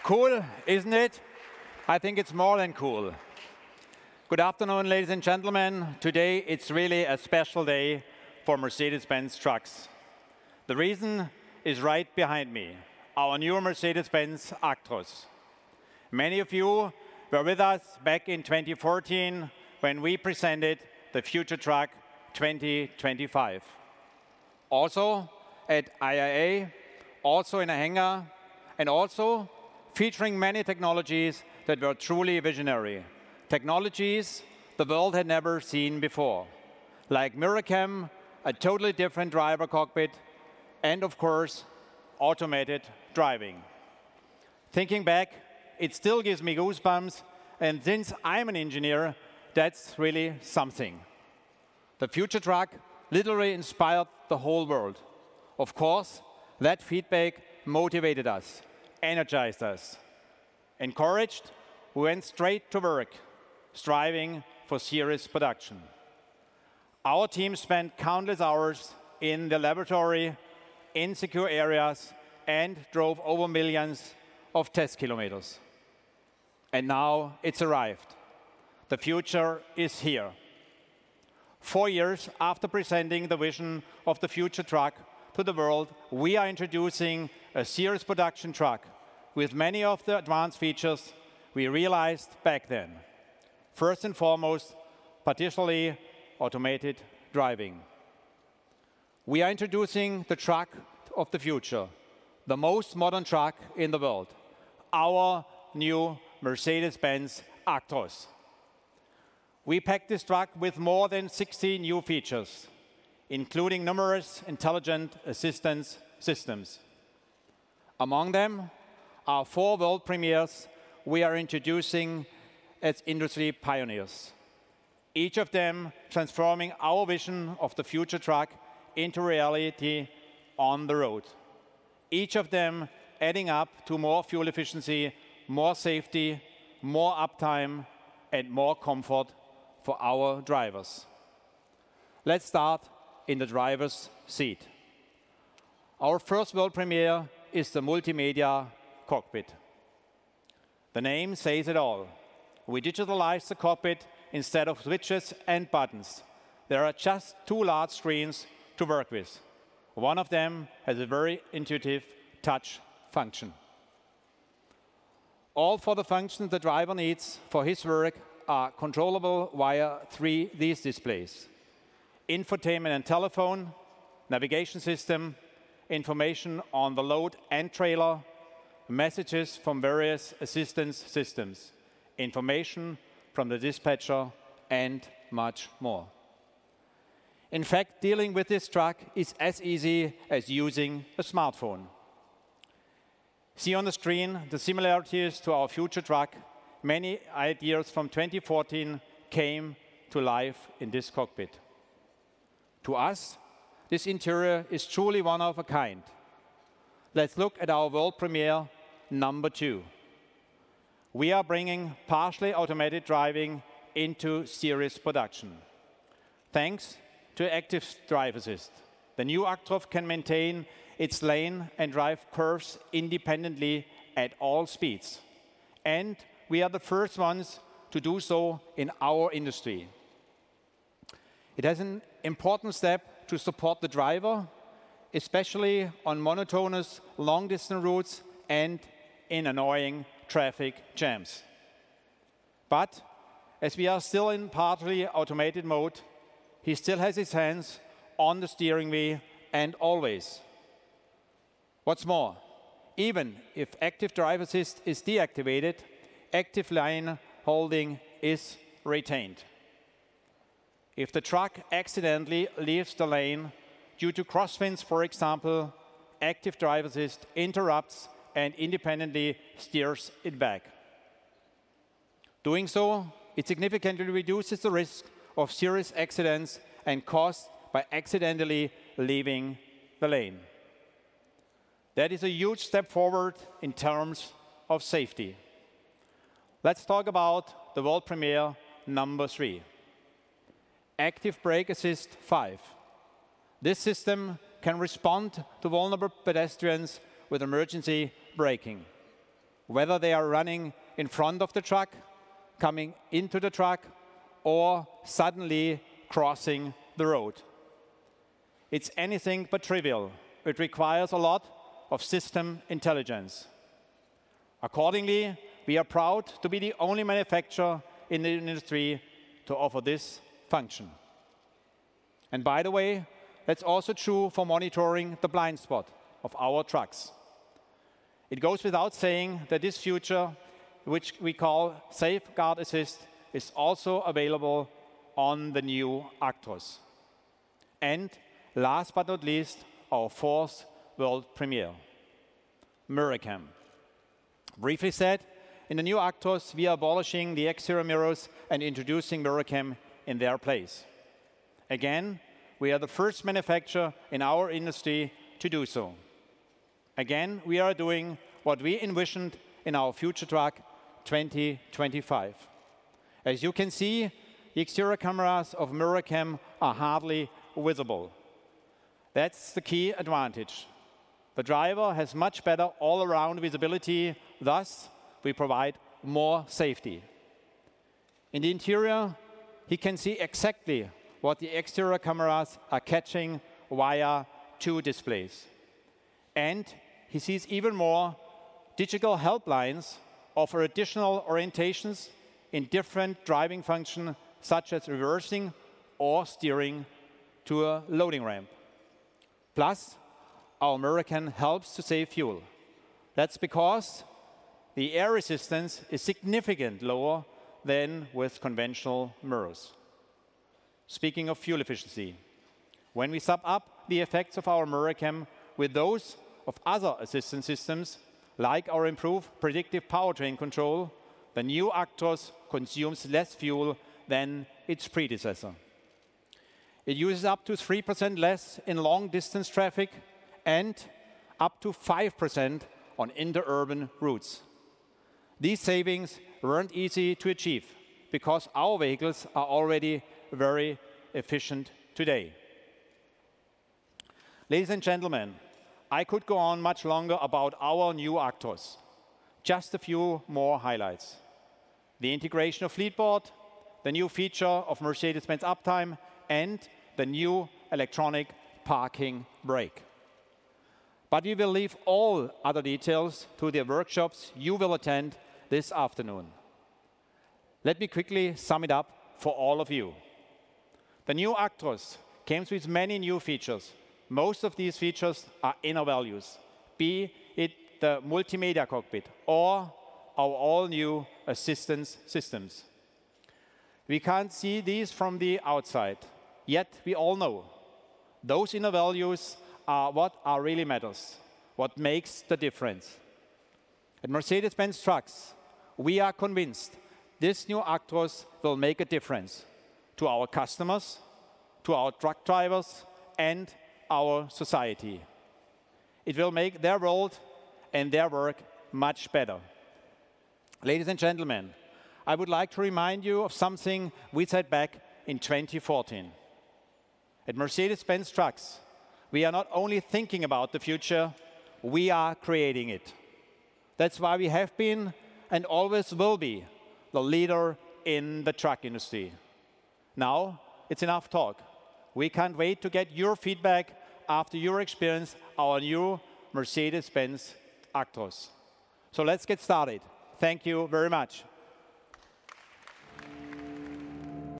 Cool, isn't it? I think it's more than cool. Good afternoon, ladies and gentlemen. Today, it's really a special day for Mercedes-Benz Trucks. The reason is right behind me, our new Mercedes-Benz Actros. Many of you were with us back in 2014 when we presented the Future Truck 2025. Also at IAA, also in a hangar, and also featuring many technologies that were truly visionary. Technologies the world had never seen before, like MirrorCam, a totally different driver cockpit, and of course, automated driving. Thinking back, it still gives me goosebumps, and since I'm an engineer, that's really something. The Future Truck literally inspired the whole world. Of course, that feedback motivated us, energized us. Encouraged, we went straight to work, striving for serious production. Our team spent countless hours in the laboratory, in secure areas, and drove over millions of test kilometers. And now it's arrived. The future is here. 4 years after presenting the vision of the Future Truck to the world, we are introducing a serious production truck with many of the advanced features we realized back then. First and foremost, particularly automated driving. We are introducing the truck of the future, the most modern truck in the world, our new Mercedes-Benz Actros. We packed this truck with more than 60 new features, including numerous intelligent assistance systems. Among them are 4 world premieres we are introducing as industry pioneers, each of them transforming our vision of the future truck into reality on the road. Each of them adding up to more fuel efficiency, more safety, more uptime, and more comfort for our drivers. Let's start in the driver's seat. Our first world premiere is the Multimedia cockpit. The name says it all. We digitalized the cockpit instead of switches and buttons. There are just 2 large screens to work with. One of them has a very intuitive touch function. All for the functions the driver needs for his work are controllable via 3 these displays: infotainment and telephone, navigation system, information on the load and trailer, messages from various assistance systems, information from the dispatcher, and much more. In fact, dealing with this truck is as easy as using a smartphone. See on the screen the similarities to our future truck. Many ideas from 2014 came to life in this cockpit. To us, this interior is truly one of a kind. Let's look at our world premiere number 2. We are bringing partially automated driving into series production. Thanks to Active Drive Assist, the new Actros can maintain its lane and drive curves independently at all speeds. And we are the first ones to do so in our industry. It has an important step to support the driver, especially on monotonous long-distance routes and in annoying traffic jams. But as we are still in partly automated mode, he still has his hands on the steering wheel and always. What's more, even if Active Drive Assist is deactivated, active line holding is retained. If the truck accidentally leaves the lane due to crosswinds, for example, Active Drive Assist interrupts and independently steers it back. Doing so, it significantly reduces the risk of serious accidents and costs by accidentally leaving the lane. That is a huge step forward in terms of safety. Let's talk about the world premiere number 3. Active Brake Assist 5. This system can respond to vulnerable pedestrians with emergency braking. whether they are running in front of the truck, coming into the truck, or suddenly crossing the road. It's anything but trivial. It requires a lot of system intelligence. Accordingly, we are proud to be the only manufacturer in the industry to offer this function. And by the way, that's also true for monitoring the blind spot of our trucks. It goes without saying that this feature, which we call Safeguard Assist, is also available on the new Actros. And last but not least, our fourth world premiere, MirrorCam. Briefly said, in the new Actros, we are abolishing the exterior mirrors and introducing MirrorCam in their place. Again, we are the first manufacturer in our industry to do so. Again, we are doing what we envisioned in our future truck 2025. As you can see, the exterior cameras of MirrorCam are hardly visible. That's the key advantage. The driver has much better all-around visibility, thus we provide more safety. In the interior, he can see exactly what the exterior cameras are catching via 2 displays. And he sees even more. Digital helplines offer additional orientations in different driving functions, such as reversing or steering to a loading ramp. Plus, our MirrorCam helps to save fuel. That's because the air resistance is significantly lower than with conventional mirrors. Speaking of fuel efficiency, when we sum up the effects of our MirrorCam with those of other assistance systems, like our improved predictive powertrain control, the new Actros consumes less fuel than its predecessor. It uses up to 3% less in long-distance traffic and up to 5% on interurban routes. These savings weren't easy to achieve because our vehicles are already very efficient today. Ladies and gentlemen, I could go on much longer about our new Actros. Just a few more highlights. The integration of Fleetboard, the new feature of Mercedes-Benz Uptime, and the new electronic parking brake. But we will leave all other details to the workshops you will attend this afternoon. Let me quickly sum it up for all of you. The new Actros comes with many new features. Most of these features are inner values, be it the Multimedia cockpit or our all-new assistance systems. We can't see these from the outside, yet we all know those inner values are what really matters, what makes the difference. At Mercedes-Benz Trucks, we are convinced this new Actros will make a difference to our customers, to our truck drivers, and our society. It will make their world and their work much better. Ladies and gentlemen, I would like to remind you of something we said back in 2014. At Mercedes-Benz Trucks, we are not only thinking about the future, we are creating it. That's why we have been and always will be the leader in the truck industry. Now, it's enough talk. We can't wait to get your feedback after you experience our new Mercedes-Benz Actros. So let's get started. Thank you very much.